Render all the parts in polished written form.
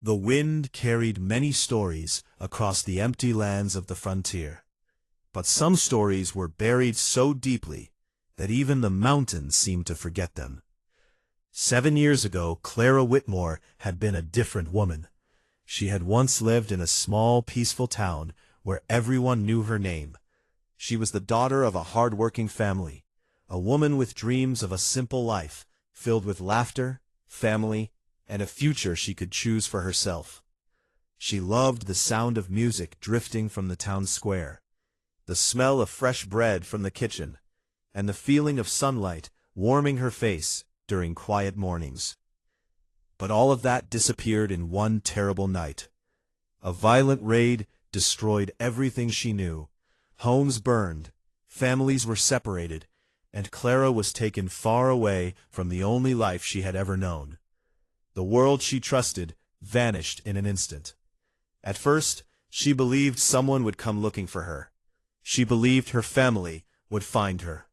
The wind carried many stories across the empty lands of the frontier. But some stories were buried so deeply that even the mountains seemed to forget them. 7 years ago, Clara Whitmore had been a different woman. She had once lived in a small, peaceful town where everyone knew her name. She was the daughter of a hard-working family, a woman with dreams of a simple life, filled with laughter, family, and a future she could choose for herself. She loved the sound of music drifting from the town square, the smell of fresh bread from the kitchen, and the feeling of sunlight warming her face during quiet mornings. But all of that disappeared in one terrible night. A violent raid destroyed everything she knew. Homes burned, families were separated, and Clara was taken far away from the only life she had ever known. The world she trusted vanished in an instant. At first, she believed someone would come looking for her. She believed her family would find her.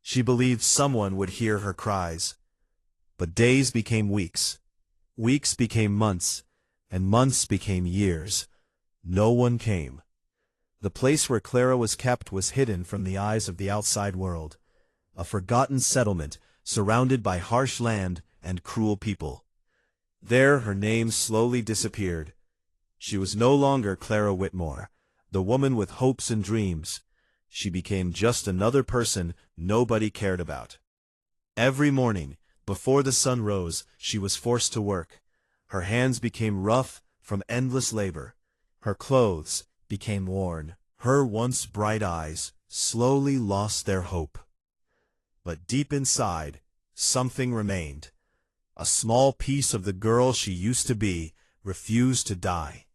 She believed someone would hear her cries. But days became weeks. Weeks became months, and months became years. No one came. The place where Clara was kept was hidden from the eyes of the outside world, a forgotten settlement surrounded by harsh land and cruel people. There her name slowly disappeared. She was no longer Clara Whitmore, the woman with hopes and dreams. She became just another person nobody cared about. Every morning, before the sun rose, she was forced to work. Her hands became rough from endless labor. Her clothes became worn. Her once bright eyes slowly lost their hope. But deep inside, something remained. A small piece of the girl she used to be refused to die.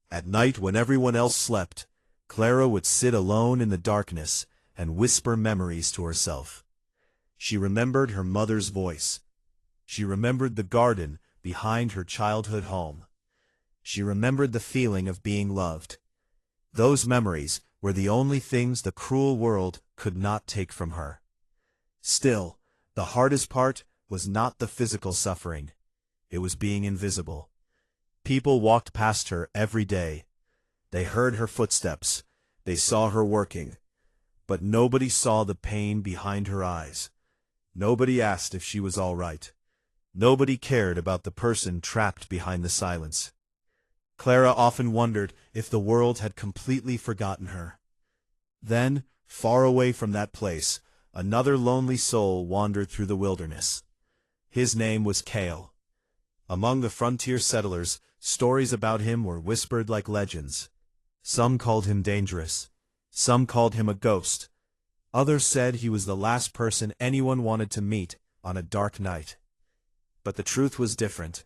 At night, when everyone else slept, Clara would sit alone in the darkness and whisper memories to herself. She remembered her mother's voice. She remembered the garden behind her childhood home. She remembered the feeling of being loved. Those memories were the only things the cruel world could not take from her. Still, the hardest part was not the physical suffering. It was being invisible. People walked past her every day. They heard her footsteps. They saw her working. But nobody saw the pain behind her eyes. Nobody asked if she was all right. Nobody cared about the person trapped behind the silence. Clara often wondered if the world had completely forgotten her. Then, far away from that place, another lonely soul wandered through the wilderness. His name was Cale. Among the frontier settlers, stories about him were whispered like legends. Some called him dangerous. Some called him a ghost. Others said he was the last person anyone wanted to meet on a dark night. But the truth was different.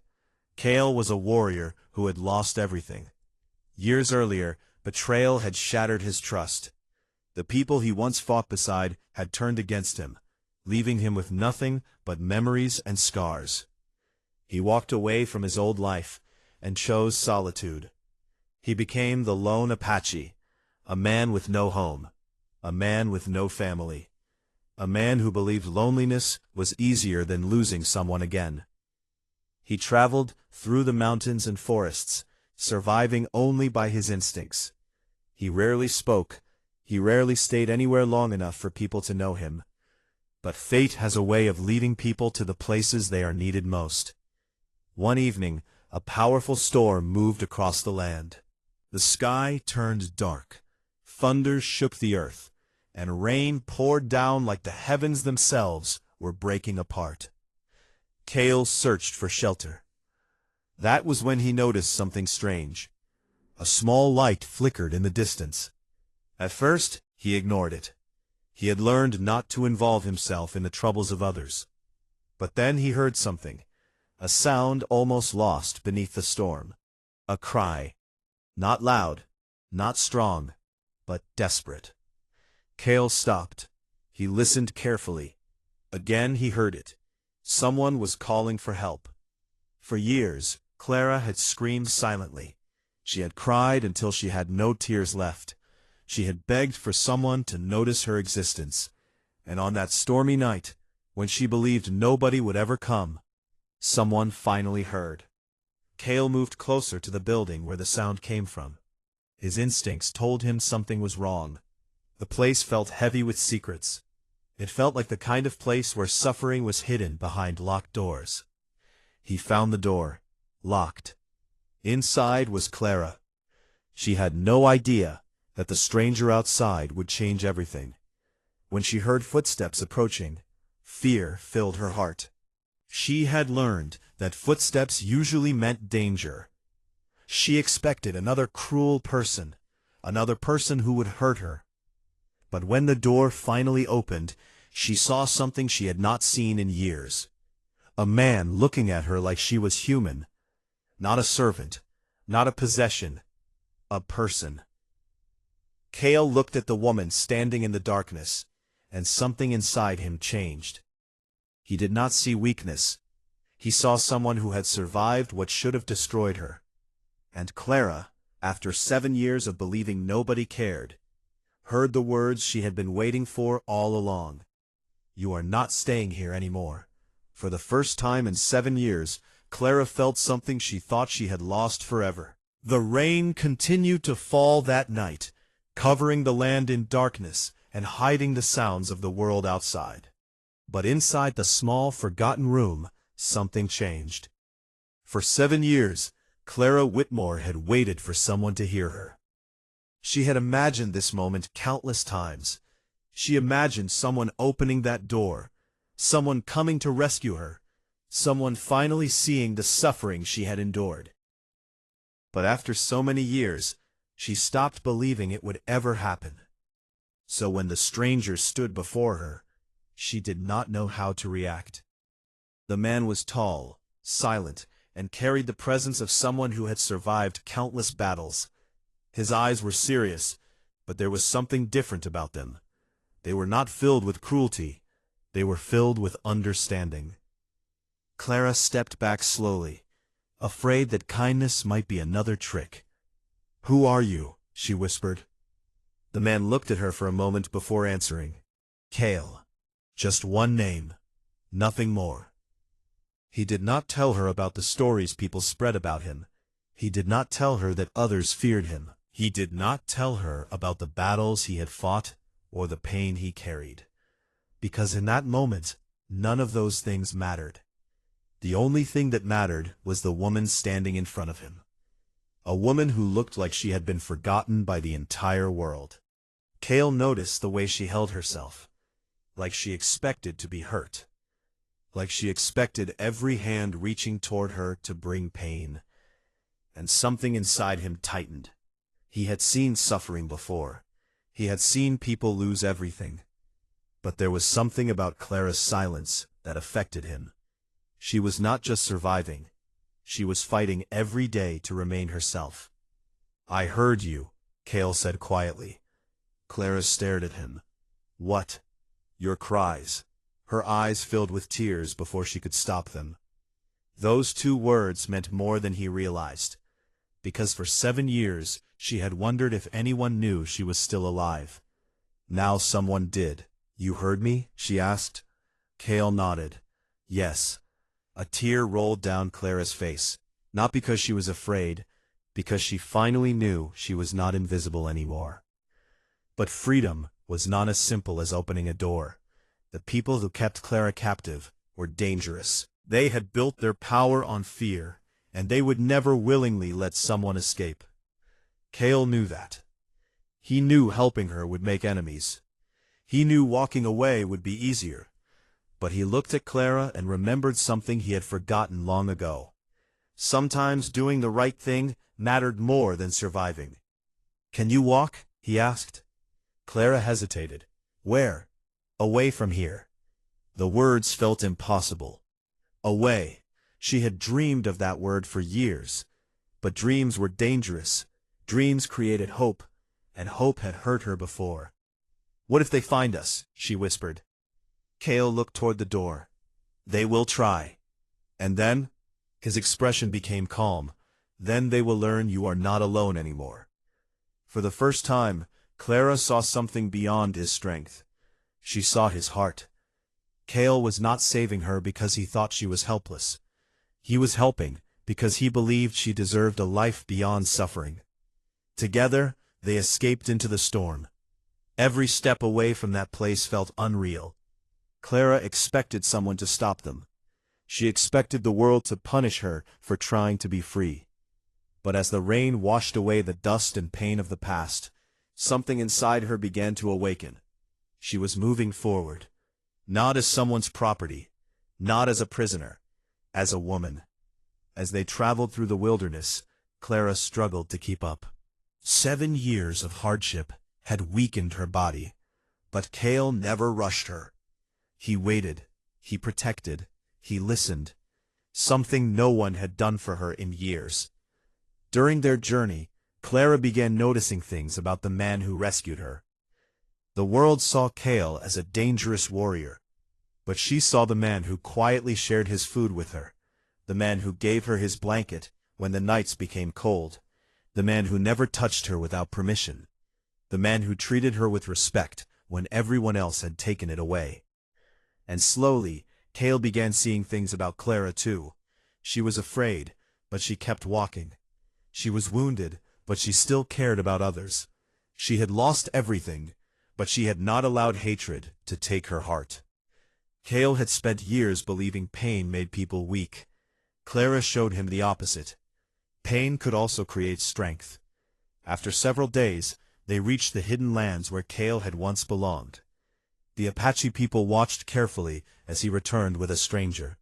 Cale was a warrior who had lost everything. Years earlier, betrayal had shattered his trust. The people he once fought beside had turned against him, leaving him with nothing but memories and scars. He walked away from his old life and chose solitude. He became the Lone Apache, a man with no home, a man with no family, a man who believed loneliness was easier than losing someone again. He traveled through the mountains and forests, surviving only by his instincts. He rarely spoke. He rarely stayed anywhere long enough for people to know him. But fate has a way of leading people to the places they are needed most. One evening, a powerful storm moved across the land. The sky turned dark. Thunder shook the earth, and rain poured down like the heavens themselves were breaking apart. Cale searched for shelter. That was when he noticed something strange. A small light flickered in the distance. At first, he ignored it. He had learned not to involve himself in the troubles of others. But then he heard something, a sound almost lost beneath the storm. A cry. Not loud, not strong, but desperate. Cale stopped. He listened carefully. Again he heard it. Someone was calling for help. For years, Clara had screamed silently. She had cried until she had no tears left. She had begged for someone to notice her existence. And on that stormy night, when she believed nobody would ever come, someone finally heard. Cale moved closer to the building where the sound came from. His instincts told him something was wrong. The place felt heavy with secrets. It felt like the kind of place where suffering was hidden behind locked doors. He found the door, locked. Inside was Clara. She had no idea that the stranger outside would change everything. When she heard footsteps approaching, fear filled her heart. She had learned that footsteps usually meant danger. She expected another cruel person, another person who would hurt her. But when the door finally opened, she saw something she had not seen in years. A man looking at her like she was human. Not a servant, not a possession, a person. Cale looked at the woman standing in the darkness, and something inside him changed. He did not see weakness. He saw someone who had survived what should have destroyed her. And Clara, after 7 years of believing nobody cared, heard the words she had been waiting for all along. You are not staying here anymore. For the first time in 7 years, Clara felt something she thought she had lost forever. The rain continued to fall that night, covering the land in darkness and hiding the sounds of the world outside. But inside the small, forgotten room, something changed. For 7 years, Clara Whitmore had waited for someone to hear her. She had imagined this moment countless times. She imagined someone opening that door, someone coming to rescue her, someone finally seeing the suffering she had endured. But after so many years, she stopped believing it would ever happen. So when the stranger stood before her, she did not know how to react. The man was tall, silent, and carried the presence of someone who had survived countless battles. His eyes were serious, but there was something different about them. They were not filled with cruelty. They were filled with understanding. Clara stepped back slowly, afraid that kindness might be another trick. "Who are you?" she whispered. The man looked at her for a moment before answering. "Cale. Just one name. Nothing more." He did not tell her about the stories people spread about him. He did not tell her that others feared him. He did not tell her about the battles he had fought or the pain he carried. Because in that moment, none of those things mattered. The only thing that mattered was the woman standing in front of him. A woman who looked like she had been forgotten by the entire world. Cale noticed the way she held herself, like she expected to be hurt, like she expected every hand reaching toward her to bring pain. And something inside him tightened. He had seen suffering before. He had seen people lose everything. But there was something about Clara's silence that affected him. She was not just surviving. She was fighting every day to remain herself. "I heard you," Cale said quietly. Clara stared at him. "What?" "Your cries." Her eyes filled with tears before she could stop them. Those 2 words meant more than he realized, because for 7 years she had wondered if anyone knew she was still alive. Now someone did. "You heard me?" she asked. Cale nodded. "Yes." A tear rolled down Clara's face, not because she was afraid, because she finally knew she was not invisible anymore. But freedom was not as simple as opening a door. The people who kept Clara captive were dangerous. They had built their power on fear, and they would never willingly let someone escape. Cale knew that. He knew helping her would make enemies. He knew walking away would be easier. But he looked at Clara and remembered something he had forgotten long ago. Sometimes doing the right thing mattered more than surviving. "Can you walk?" he asked. Clara hesitated. "Where?" "Away from here." The words felt impossible. Away. She had dreamed of that word for years. But dreams were dangerous. Dreams created hope, and hope had hurt her before. "What if they find us?" she whispered. Cale looked toward the door. "They will try." "And then?" His expression became calm. "Then they will learn you are not alone anymore." For the first time, Clara saw something beyond his strength. She saw his heart. Cale was not saving her because he thought she was helpless. He was helping because he believed she deserved a life beyond suffering. Together, they escaped into the storm. Every step away from that place felt unreal. Clara expected someone to stop them. She expected the world to punish her for trying to be free. But as the rain washed away the dust and pain of the past, something inside her began to awaken. She was moving forward, not as someone's property, not as a prisoner, as a woman. As they traveled through the wilderness, Clara struggled to keep up. 7 years of hardship had weakened her body, but Cale never rushed her. He waited, he protected, he listened, something no one had done for her in years. During their journey, Clara began noticing things about the man who rescued her. The world saw Cale as a dangerous warrior, but she saw the man who quietly shared his food with her, the man who gave her his blanket when the nights became cold, the man who never touched her without permission, the man who treated her with respect when everyone else had taken it away. And slowly, Cale began seeing things about Clara too. She was afraid, but she kept walking. She was wounded, but she still cared about others. She had lost everything, but she had not allowed hatred to take her heart. Cale had spent years believing pain made people weak. Clara showed him the opposite. Pain could also create strength. After several days, they reached the hidden lands where Cale had once belonged. The Apache people watched carefully as he returned with a stranger.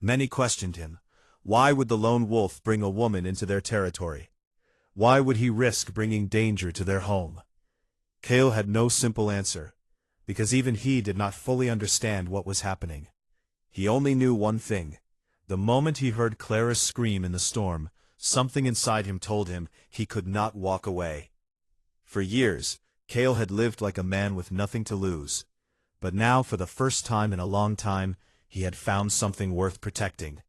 Many questioned him. Why would the lone wolf bring a woman into their territory? Why would he risk bringing danger to their home? Cale had no simple answer, because even he did not fully understand what was happening. He only knew one thing. The moment he heard Clara's scream in the storm, something inside him told him he could not walk away. For years, Cale had lived like a man with nothing to lose. But now, for the first time in a long time, he had found something worth protecting.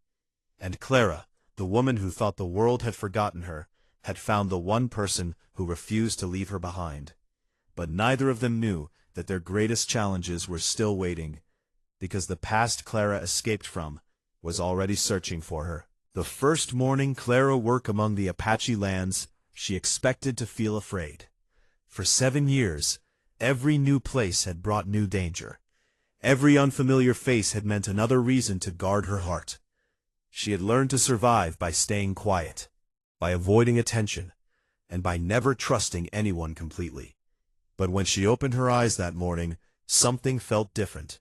And Clara, the woman who thought the world had forgotten her, had found the one person who refused to leave her behind. But neither of them knew that their greatest challenges were still waiting, because the past Clara escaped from was already searching for her. The first morning Clara woke among the Apache lands, she expected to feel afraid. For 7 years, every new place had brought new danger. Every unfamiliar face had meant another reason to guard her heart. She had learned to survive by staying quiet, by avoiding attention, and by never trusting anyone completely. But when she opened her eyes that morning, something felt different.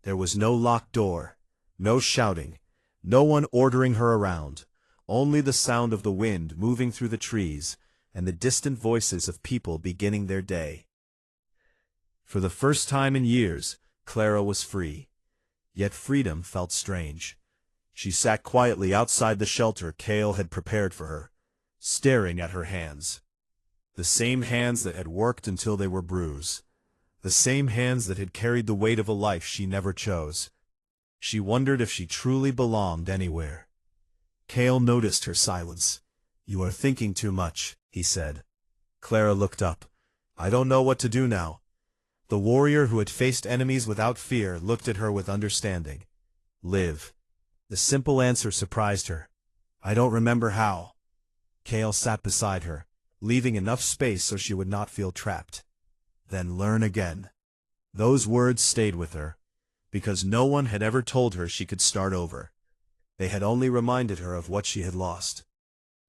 There was no locked door, no shouting, no one ordering her around, only the sound of the wind moving through the trees and the distant voices of people beginning their day. For the first time in years, Clara was free. Yet freedom felt strange. She sat quietly outside the shelter Cale had prepared for her, staring at her hands. The same hands that had worked until they were bruised. The same hands that had carried the weight of a life she never chose. She wondered if she truly belonged anywhere. Cale noticed her silence. "You are thinking too much," he said. Clara looked up. "I don't know what to do now." The warrior who had faced enemies without fear looked at her with understanding. "Live." The simple answer surprised her. "I don't remember how." Cale sat beside her, leaving enough space so she would not feel trapped. "Then learn again." Those words stayed with her, because no one had ever told her she could start over. They had only reminded her of what she had lost.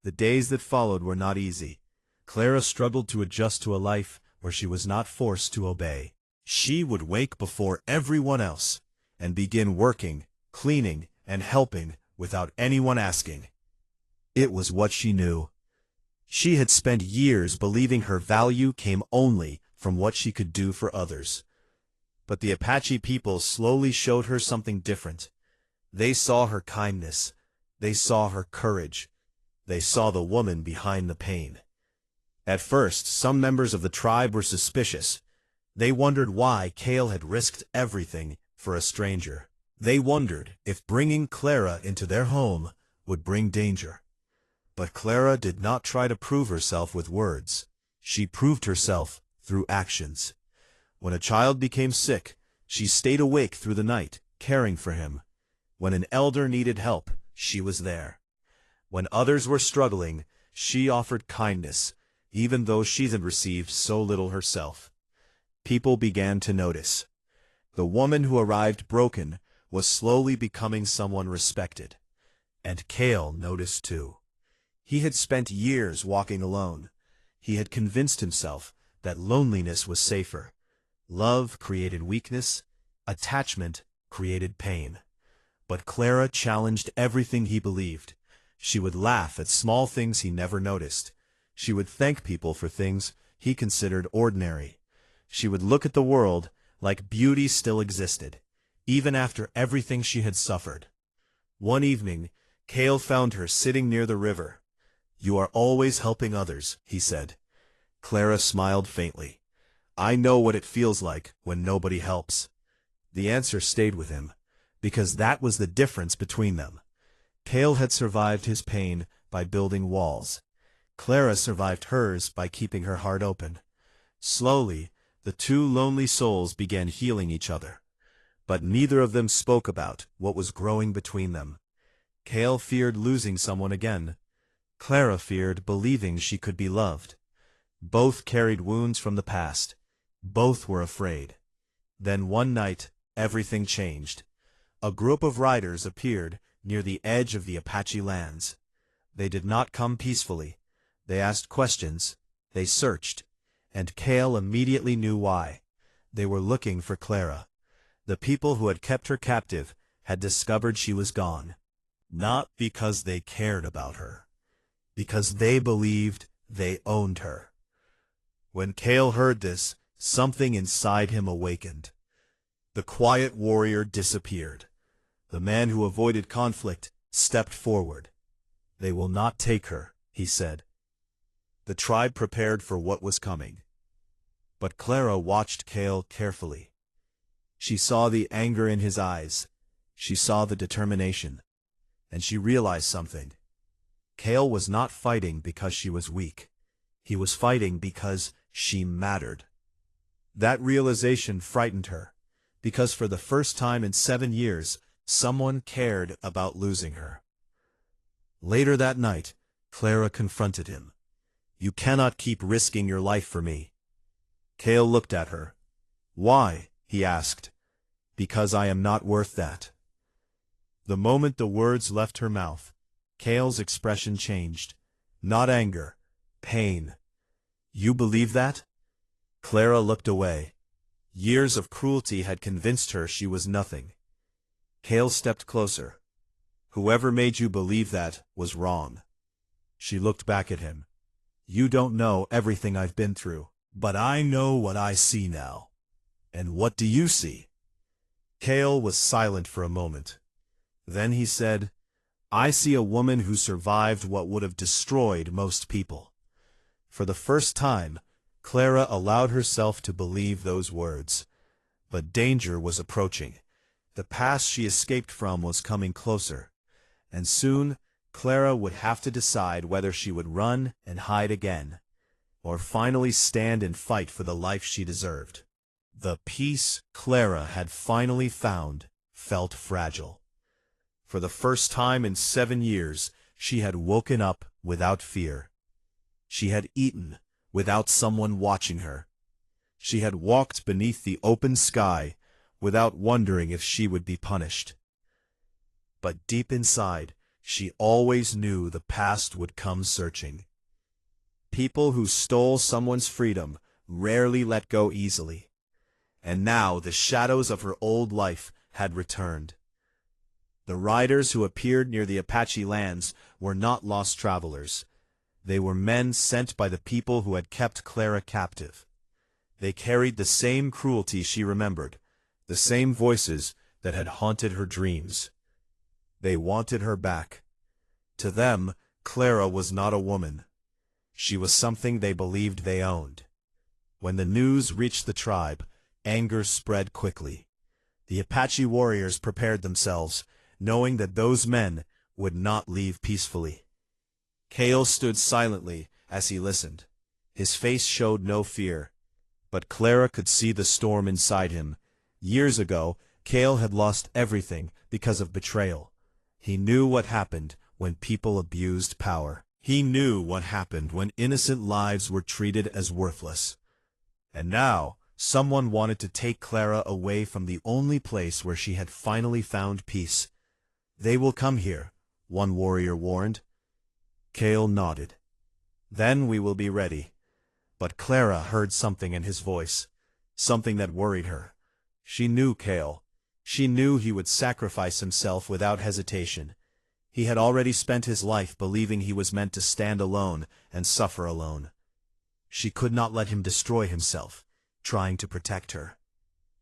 The days that followed were not easy. Clara struggled to adjust to a life where she was not forced to obey. She would wake before everyone else, and begin working, cleaning, and helping without anyone asking. It was what she knew. She had spent years believing her value came only from what she could do for others. But the Apache people slowly showed her something different. They saw her kindness. They saw her courage. They saw the woman behind the pain. At first, some members of the tribe were suspicious. They wondered why Cale had risked everything for a stranger. They wondered if bringing Clara into their home would bring danger. But Clara did not try to prove herself with words. She proved herself through actions. When a child became sick, she stayed awake through the night, caring for him. When an elder needed help, she was there. When others were struggling, she offered kindness, even though she had received so little herself. People began to notice. The woman who arrived broken was slowly becoming someone respected. And Cale noticed too. He had spent years walking alone. He had convinced himself that loneliness was safer. Love created weakness, attachment created pain. But Clara challenged everything he believed. She would laugh at small things he never noticed. She would thank people for things he considered ordinary. She would look at the world like beauty still existed, even after everything she had suffered. One evening, Cale found her sitting near the river. "You are always helping others," he said. Clara smiled faintly. "I know what it feels like when nobody helps." The answer stayed with him, because that was the difference between them. Cale had survived his pain by building walls. Clara survived hers by keeping her heart open. Slowly, the two lonely souls began healing each other. But neither of them spoke about what was growing between them. Cale feared losing someone again. Clara feared believing she could be loved. Both carried wounds from the past. Both were afraid. Then one night, everything changed. A group of riders appeared near the edge of the Apache lands. They did not come peacefully. They asked questions. They searched. And Cale immediately knew why. They were looking for Clara. The people who had kept her captive had discovered she was gone. Not because they cared about her. Because they believed they owned her. When Cale heard this, something inside him awakened. The quiet warrior disappeared. The man who avoided conflict stepped forward. "They will not take her," he said. The tribe prepared for what was coming. But Clara watched Cale carefully. She saw the anger in his eyes. She saw the determination. And she realized something. Cale was not fighting because she was weak. He was fighting because she mattered. That realization frightened her, because for the first time in 7 years, someone cared about losing her. Later that night, Clara confronted him. "You cannot keep risking your life for me." Cale looked at her. "Why?" he asked. "Because I am not worth that." The moment the words left her mouth, Cale's expression changed. Not anger, pain. "You believe that?" Clara looked away. Years of cruelty had convinced her she was nothing. Cale stepped closer. "Whoever made you believe that was wrong." She looked back at him. "You don't know everything I've been through, but I know what I see now." "And what do you see?" Cale was silent for a moment. Then he said, "I see a woman who survived what would have destroyed most people." For the first time, Clara allowed herself to believe those words. But danger was approaching. The past she escaped from was coming closer. And soon, Clara would have to decide whether she would run and hide again, or finally stand and fight for the life she deserved. The peace Clara had finally found felt fragile. For the first time in 7 years, she had woken up without fear. She had eaten without someone watching her. She had walked beneath the open sky without wondering if she would be punished. But deep inside, she always knew the past would come searching. People who stole someone's freedom rarely let go easily. And now the shadows of her old life had returned. The riders who appeared near the Apache lands were not lost travelers. They were men sent by the people who had kept Clara captive. They carried the same cruelty she remembered, the same voices that had haunted her dreams. They wanted her back. To them, Clara was not a woman. She was something they believed they owned. When the news reached the tribe, anger spread quickly. The Apache warriors prepared themselves, knowing that those men would not leave peacefully. Cale stood silently as he listened. His face showed no fear. But Clara could see the storm inside him. Years ago, Cale had lost everything because of betrayal. He knew what happened when people abused power. He knew what happened when innocent lives were treated as worthless. And now, someone wanted to take Clara away from the only place where she had finally found peace. "They will come here," one warrior warned. Cale nodded. "Then we will be ready." But Clara heard something in his voice, something that worried her. She knew Cale. She knew he would sacrifice himself without hesitation. He had already spent his life believing he was meant to stand alone and suffer alone. She could not let him destroy himself, trying to protect her.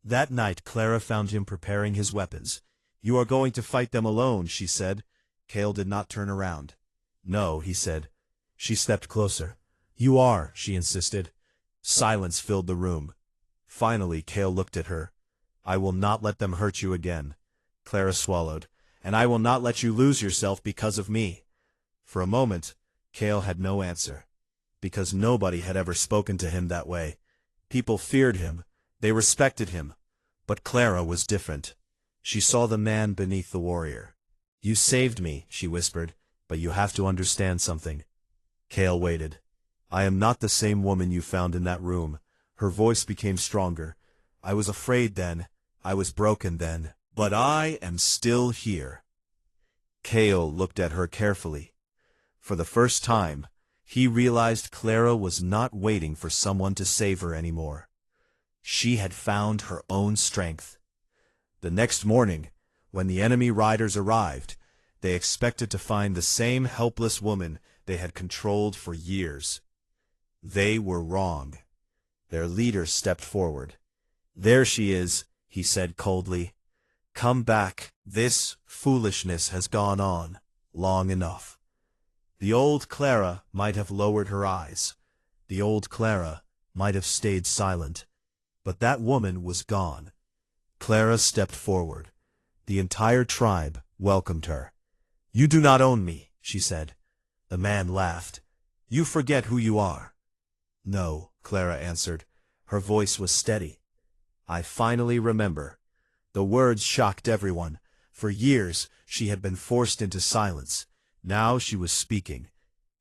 That night Clara found him preparing his weapons. "You are going to fight them alone," she said. Cale did not turn around. "No," he said. She stepped closer. "You are," she insisted. Silence filled the room. Finally Cale looked at her. "I will not let them hurt you again." Clara swallowed. "And I will not let you lose yourself because of me." For a moment, Cale had no answer, because nobody had ever spoken to him that way. People feared him. They respected him. But Clara was different. She saw the man beneath the warrior. "You saved me," she whispered, "but you have to understand something." Cale waited. "I am not the same woman you found in that room." Her voice became stronger. "I was afraid then. I was broken then. But I am still here." Cale looked at her carefully. For the first time, he realized Clara was not waiting for someone to save her anymore. She had found her own strength. The next morning, when the enemy riders arrived, they expected to find the same helpless woman they had controlled for years. They were wrong. Their leader stepped forward. "There she is," he said coldly. "Come back. This foolishness has gone on long enough." The old Clara might have lowered her eyes. The old Clara might have stayed silent. But that woman was gone. Clara stepped forward. The entire tribe welcomed her. "You do not own me," she said. The man laughed. "You forget who you are." "No," Clara answered. Her voice was steady. "I finally remember." The words shocked everyone. For years, she had been forced into silence. Now she was speaking.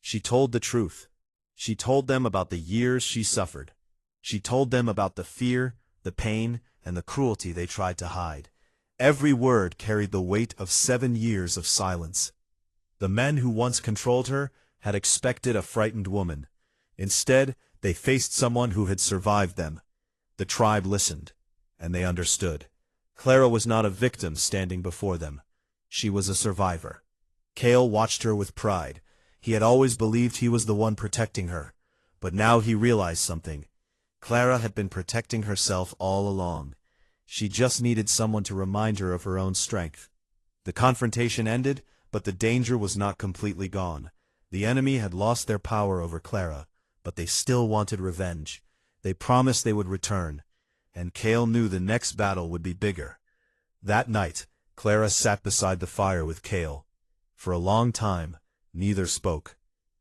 She told the truth. She told them about the years she suffered. She told them about the fear, the pain, and the cruelty they tried to hide. Every word carried the weight of 7 years of silence. The men who once controlled her had expected a frightened woman. Instead, they faced someone who had survived them. The tribe listened, and they understood. Clara was not a victim standing before them. She was a survivor. Cale watched her with pride. He had always believed he was the one protecting her. But now he realized something. Clara had been protecting herself all along. She just needed someone to remind her of her own strength. The confrontation ended, but the danger was not completely gone. The enemy had lost their power over Clara, but they still wanted revenge. They promised they would return, and Cale knew the next battle would be bigger. That night, Clara sat beside the fire with Cale. For a long time, neither spoke.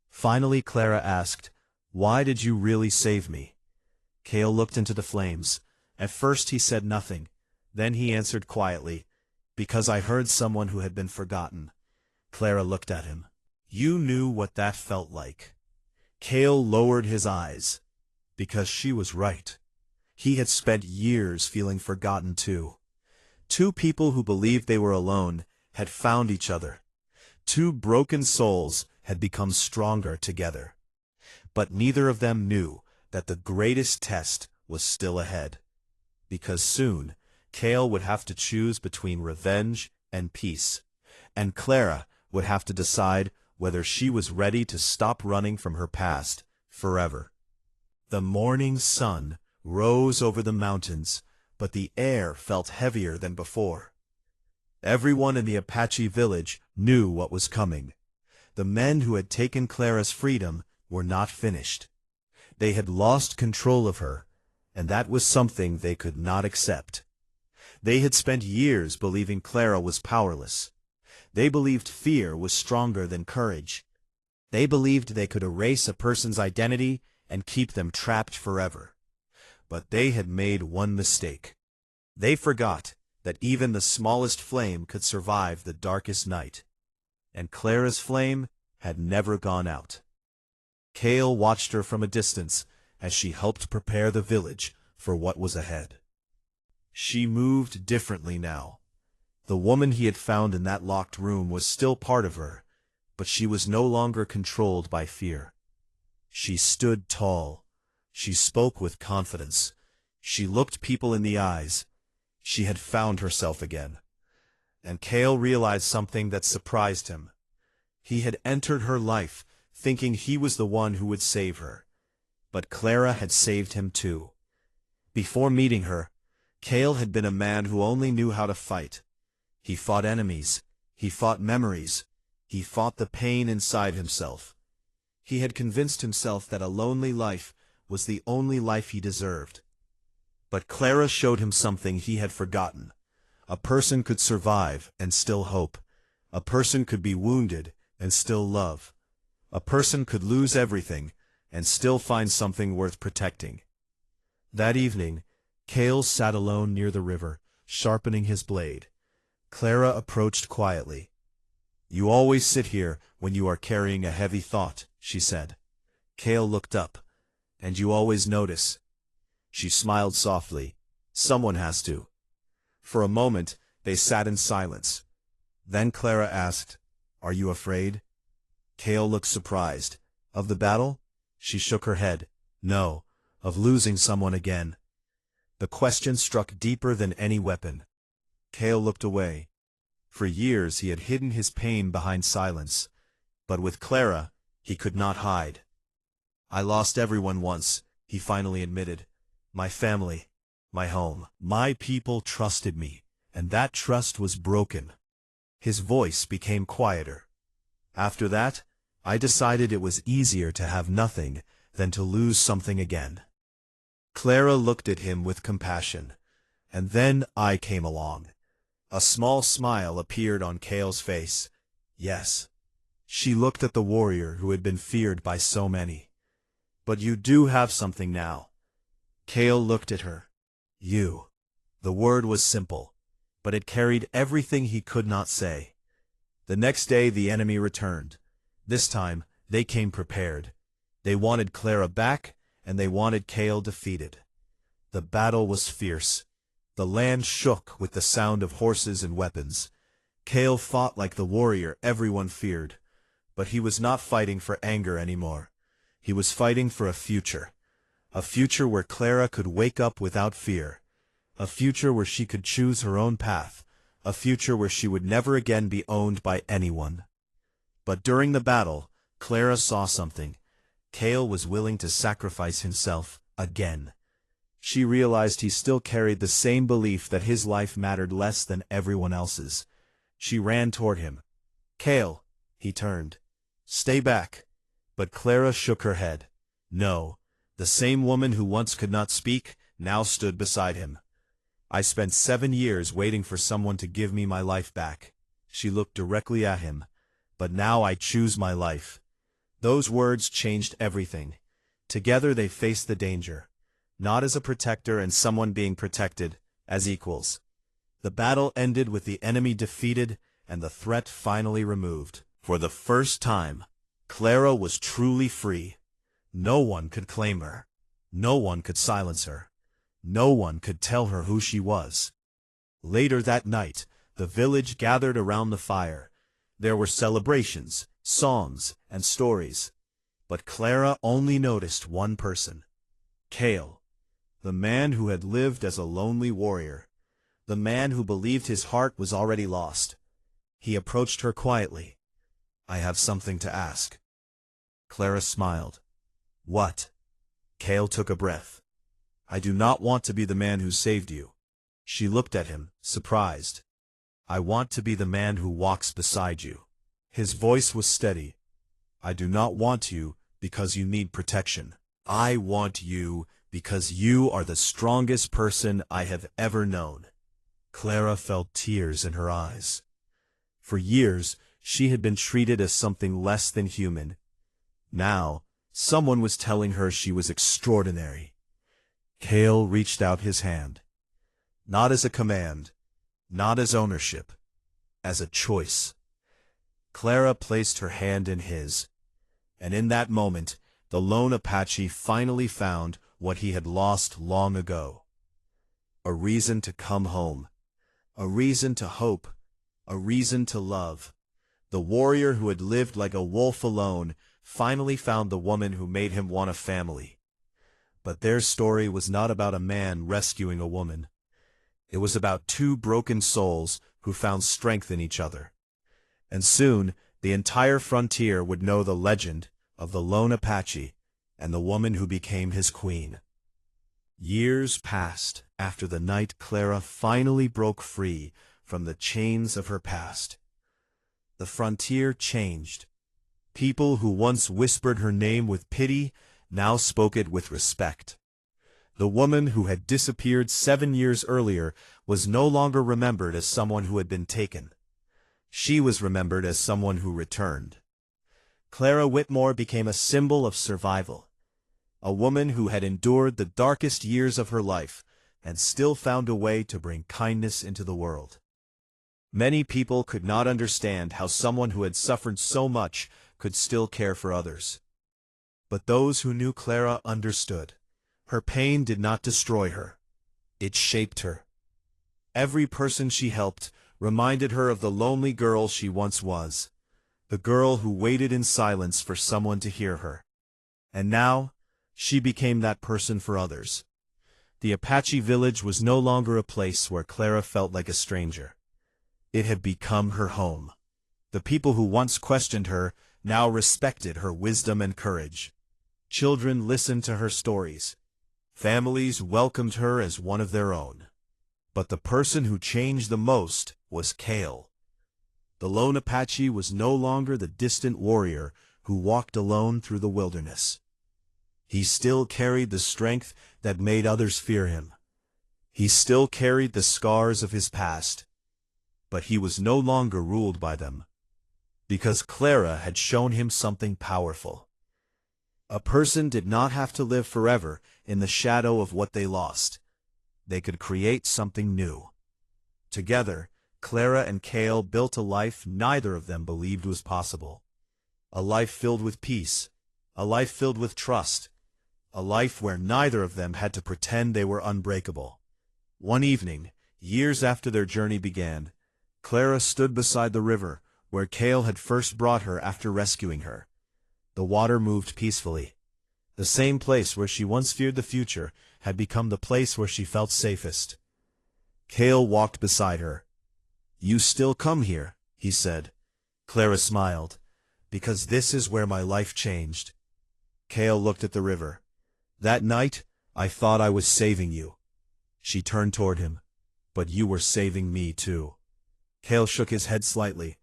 Finally Clara asked, "Why did you really save me?" Cale looked into the flames. At first he said nothing. Then he answered quietly, "Because I heard someone who had been forgotten." Clara looked at him. "You knew what that felt like." Cale lowered his eyes. Because she was right. He had spent years feeling forgotten too. Two people who believed they were alone had found each other. Two broken souls had become stronger together. But neither of them knew that the greatest test was still ahead. Because soon, Cale would have to choose between revenge and peace. And Clara would have to decide whether she was ready to stop running from her past forever. The morning sun rose over the mountains, but the air felt heavier than before. Everyone in the Apache village knew what was coming. The men who had taken Clara's freedom were not finished. They had lost control of her, and that was something they could not accept. They had spent years believing Clara was powerless. They believed fear was stronger than courage. They believed they could erase a person's identity and keep them trapped forever. But they had made one mistake. They forgot that even the smallest flame could survive the darkest night. and Clara's flame had never gone out. Cale watched her from a distance as she helped prepare the village for what was ahead. She moved differently now. The woman he had found in that locked room was still part of her, but she was no longer controlled by fear. She stood tall. She spoke with confidence. She looked people in the eyes. She had found herself again. And Cale realized something that surprised him. He had entered her life thinking he was the one who would save her. But Clara had saved him too. Before meeting her, Cale had been a man who only knew how to fight. He fought enemies. He fought memories. He fought the pain inside himself. He had convinced himself that a lonely life was the only life he deserved. But Clara showed him something he had forgotten. A person could survive and still hope. A person could be wounded and still love. A person could lose everything and still find something worth protecting. That evening, Cale sat alone near the river, sharpening his blade. Clara approached quietly. "You always sit here when you are carrying a heavy thought," she said. Cale looked up. "And you always notice." She smiled softly. "Someone has to." For a moment, they sat in silence. Then Clara asked, "Are you afraid?" Cale looked surprised. "Of the battle?" She shook her head. "No, of losing someone again." The question struck deeper than any weapon. Cale looked away. For years he had hidden his pain behind silence. But with Clara, he could not hide. "I lost everyone once," he finally admitted. "My family, my home. My people trusted me, and that trust was broken." His voice became quieter. "After that, I decided it was easier to have nothing than to lose something again." Clara looked at him with compassion. And then I came along. A small smile appeared on Cale's face. "Yes." She looked at the warrior who had been feared by so many. "But you do have something now." Cale looked at her. "You." The word was simple, but it carried everything he could not say. The next day the enemy returned. This time, they came prepared. They wanted Clara back, and they wanted Cale defeated. The battle was fierce. The land shook with the sound of horses and weapons. Cale fought like the warrior everyone feared. But he was not fighting for anger anymore. He was fighting for a future. A future where Clara could wake up without fear. A future where she could choose her own path. A future where she would never again be owned by anyone. But during the battle, Clara saw something. Cale was willing to sacrifice himself again. She realized he still carried the same belief that his life mattered less than everyone else's. She ran toward him. "Cale," he turned. "Stay back." But Clara shook her head. No, the same woman who once could not speak now stood beside him. "I spent 7 years waiting for someone to give me my life back." She looked directly at him. "But now I choose my life." Those words changed everything. Together they faced the danger. Not as a protector and someone being protected, as equals. The battle ended with the enemy defeated and the threat finally removed. For the first time, Clara was truly free. No one could claim her. No one could silence her. No one could tell her who she was. Later that night, the village gathered around the fire. There were celebrations, songs, and stories. But Clara only noticed one person. Cale. The man who had lived as a lonely warrior. The man who believed his heart was already lost. He approached her quietly. "I have something to ask." Clara smiled. "What?" Cale took a breath. "I do not want to be the man who saved you." She looked at him, surprised. "I want to be the man who walks beside you." His voice was steady. "I do not want you because you need protection. I want you because you are the strongest person I have ever known." Clara felt tears in her eyes. For years, she had been treated as something less than human. Now, someone was telling her she was extraordinary. Cale reached out his hand. Not as a command, not as ownership, as a choice. Clara placed her hand in his, and in that moment, the Lone Apache finally found what he had lost long ago. A reason to come home. A reason to hope. A reason to love. The warrior who had lived like a wolf alone finally found the woman who made him want a family. But their story was not about a man rescuing a woman. It was about two broken souls who found strength in each other. And soon, the entire frontier would know the legend of the Lone Apache and the woman who became his queen. Years passed after the night Clara finally broke free from the chains of her past. The frontier changed. People who once whispered her name with pity now spoke it with respect. The woman who had disappeared 7 years earlier was no longer remembered as someone who had been taken. She was remembered as someone who returned. Clara Whitmore became a symbol of survival. A woman who had endured the darkest years of her life and still found a way to bring kindness into the world. Many people could not understand how someone who had suffered so much could still care for others. But those who knew Clara understood. Her pain did not destroy her. It shaped her. Every person she helped reminded her of the lonely girl she once was, the girl who waited in silence for someone to hear her. And now, she became that person for others. The Apache village was no longer a place where Clara felt like a stranger. It had become her home. The people who once questioned her now respected her wisdom and courage. Children listened to her stories. Families welcomed her as one of their own. But the person who changed the most was Cale. The Lone Apache was no longer the distant warrior who walked alone through the wilderness. He still carried the strength that made others fear him. He still carried the scars of his past. But he was no longer ruled by them, because Clara had shown him something powerful. A person did not have to live forever in the shadow of what they lost. They could create something new. Together, Clara and Cale built a life neither of them believed was possible. A life filled with peace. A life filled with trust. A life where neither of them had to pretend they were unbreakable. One evening, years after their journey began, Clara stood beside the river where Cale had first brought her after rescuing her. The water moved peacefully. The same place where she once feared the future had become the place where she felt safest. Cale walked beside her. "You still come here," he said. Clara smiled. "Because this is where my life changed." Cale looked at the river. "That night, I thought I was saving you." She turned toward him. "But you were saving me too." Cale shook his head slightly.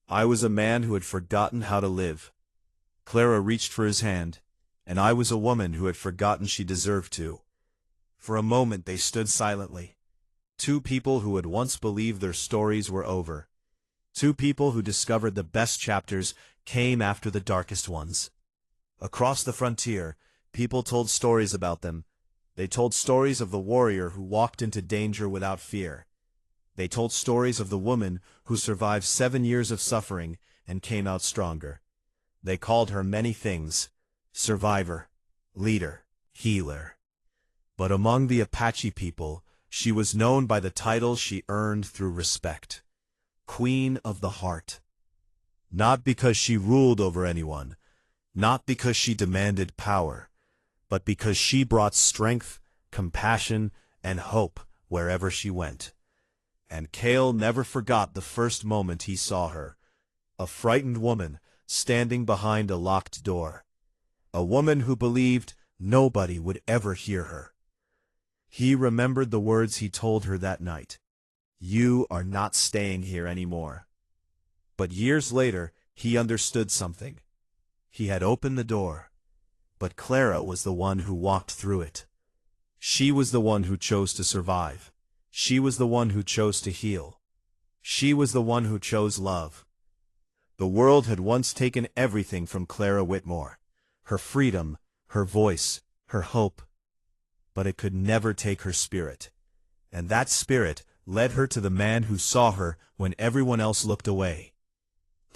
"I was a man who had forgotten how to live." Clara reached for his hand, and I was a woman who had forgotten she deserved to. For a moment they stood silently. Two people who had once believed their stories were over. Two people who discovered the best chapters came after the darkest ones. Across the frontier, people told stories about them. They told stories of the warrior who walked into danger without fear. They told stories of the woman who survived 7 years of suffering and came out stronger. They called her many things: survivor, leader, healer. But among the Apache people, she was known by the title she earned through respect: Queen of the Heart. Not because she ruled over anyone, not because she demanded power, but because she brought strength, compassion, and hope wherever she went. And Cale never forgot the first moment he saw her, a frightened woman standing behind a locked door, a woman who believed nobody would ever hear her. He remembered the words he told her that night: "You are not staying here anymore." But years later, he understood something. He had opened the door, but Clara was the one who walked through it. She was the one who chose to survive. She was the one who chose to heal. She was the one who chose love. The world had once taken everything from Clara Whitmore: her freedom, her voice, her hope. But it could never take her spirit. And that spirit led her to the man who saw her when everyone else looked away.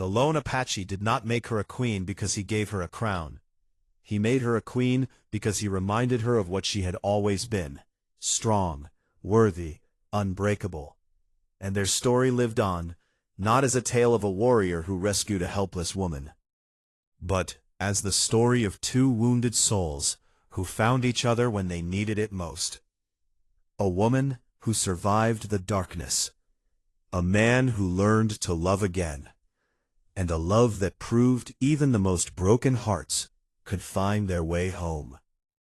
The Lone Apache did not make her a queen because he gave her a crown. He made her a queen because he reminded her of what she had always been: strong, worthy, unbreakable. And their story lived on, not as a tale of a warrior who rescued a helpless woman, but as the story of two wounded souls who found each other when they needed it most. A woman who survived the darkness, a man who learned to love again, and a love that proved even the most broken hearts could find their way home.